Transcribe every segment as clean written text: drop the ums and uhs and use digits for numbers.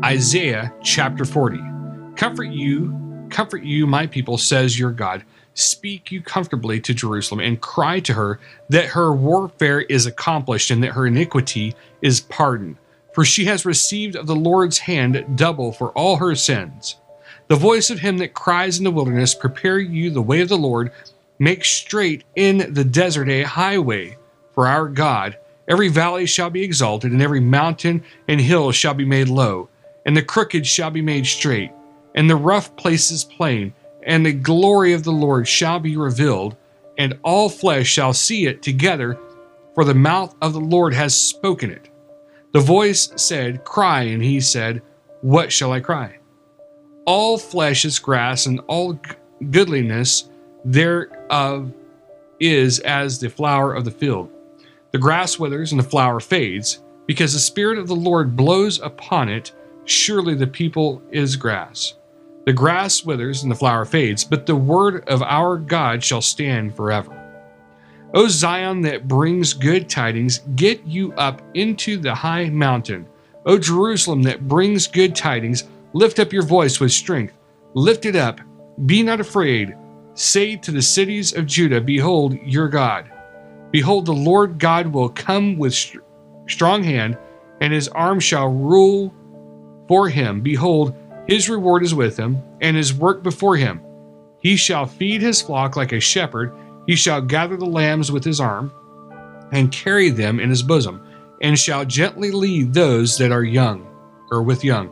Isaiah chapter 40. Comfort you, my people, says your God. Speak you comfortably to Jerusalem, and cry to her that her warfare is accomplished, and that her iniquity is pardoned. For she has received of the Lord's hand double for all her sins. The voice of him that cries in the wilderness, prepare you the way of the Lord, make straight in the desert a highway for our God. Every valley shall be exalted, and every mountain and hill shall be made low, and the crooked shall be made straight, and the rough places plain, and the glory of the Lord shall be revealed, and all flesh shall see it together, for the mouth of the Lord has spoken it. The voice said, Cry, and he said, What shall I cry? All flesh is grass, and all goodliness thereof is as the flower of the field. The grass withers and the flower fades, because the Spirit of the Lord blows upon it. Surely the people is grass. The grass withers and the flower fades, but the word of our God shall stand forever. O Zion that brings good tidings, get you up into the high mountain. O Jerusalem that brings good tidings, lift up your voice with strength. Lift it up, be not afraid. Say to the cities of Judah, Behold your God. Behold, the Lord God will come with strong hand, and his arm shall rule for him. Behold, his reward is with him, and his work before him. He shall feed his flock like a shepherd. He shall gather the lambs with his arm, and carry them in his bosom, and shall gently lead those that are young, or with young.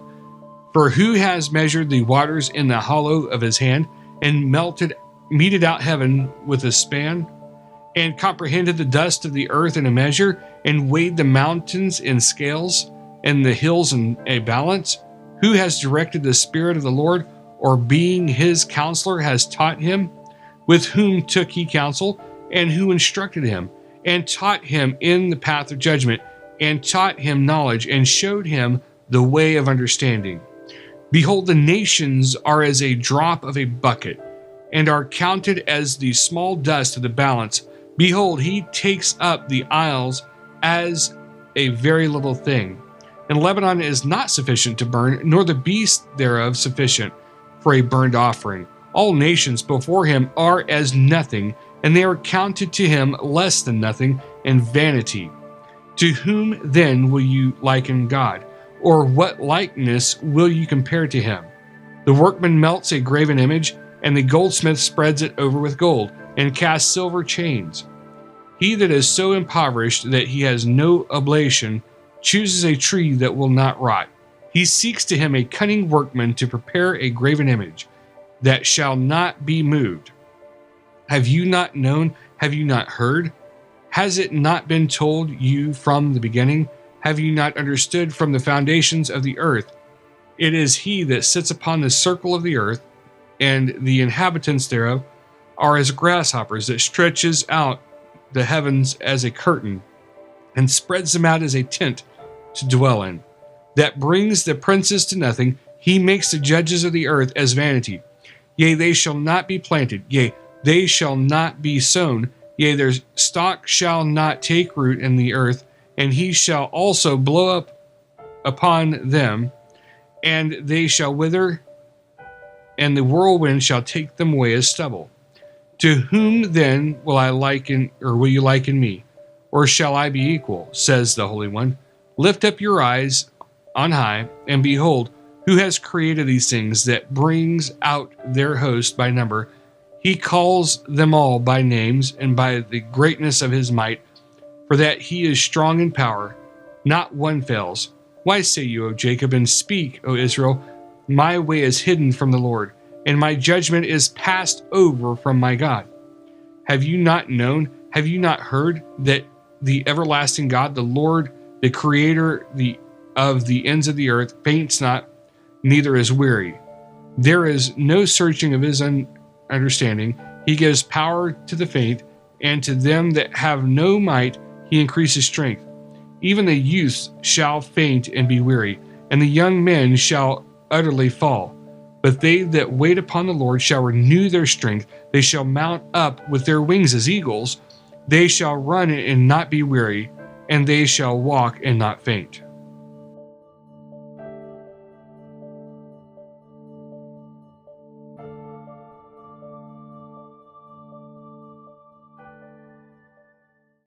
For who has measured the waters in the hollow of his hand, and meted out heaven with a span, and comprehended the dust of the earth in a measure, and weighed the mountains in scales, and the hills in a balance? Who has directed the Spirit of the Lord, or being his counselor has taught him? With whom took he counsel, and who instructed him, and taught him in the path of judgment, and taught him knowledge, and showed him the way of understanding? Behold, the nations are as a drop of a bucket, and are counted as the small dust of the balance. Behold, he takes up the isles as a very little thing. And Lebanon is not sufficient to burn, nor the beast thereof sufficient for a burnt offering. All nations before him are as nothing, and they are counted to him less than nothing, and vanity. To whom then will you liken God? Or what likeness will you compare to him? The workman melts a graven image, and the goldsmith spreads it over with gold, and casts silver chains. He that is so impoverished that he has no oblation chooses a tree that will not rot. He seeks to him a cunning workman to prepare a graven image that shall not be moved. Have you not known? Have you not heard? Has it not been told you from the beginning? Have you not understood from the foundations of the earth? It is he that sits upon the circle of the earth, and the inhabitants thereof are as grasshoppers, that stretches out the heavens as a curtain, and spreads them out as a tent to dwell in, that brings the princes to nothing. He makes the judges of the earth as vanity. Yea, they shall not be planted. Yea, they shall not be sown. Yea, their stock shall not take root in the earth, and he shall also blow up upon them, and they shall wither, and the whirlwind shall take them away as stubble. To whom then will I liken, or will you liken me? Or shall I be equal? Says the Holy One. Lift up your eyes on high, and behold, who has created these things, that brings out their host by number. He calls them all by names, and by the greatness of his might, for that he is strong in power. Not one fails. Why say you, O Jacob, and speak, O Israel, my way is hidden from the Lord, and my judgment is passed over from my God? Have you not known? Have you not heard that the everlasting God, the Lord, the Creator of the ends of the earth, faints not, neither is weary? There is no searching of his understanding. He gives power to the faint, and to them that have no might he increases strength. Even the youths shall faint and be weary, and the young men shall utterly fall. But they that wait upon the Lord shall renew their strength. They shall mount up with their wings as eagles. They shall run and not be weary, and they shall walk and not faint.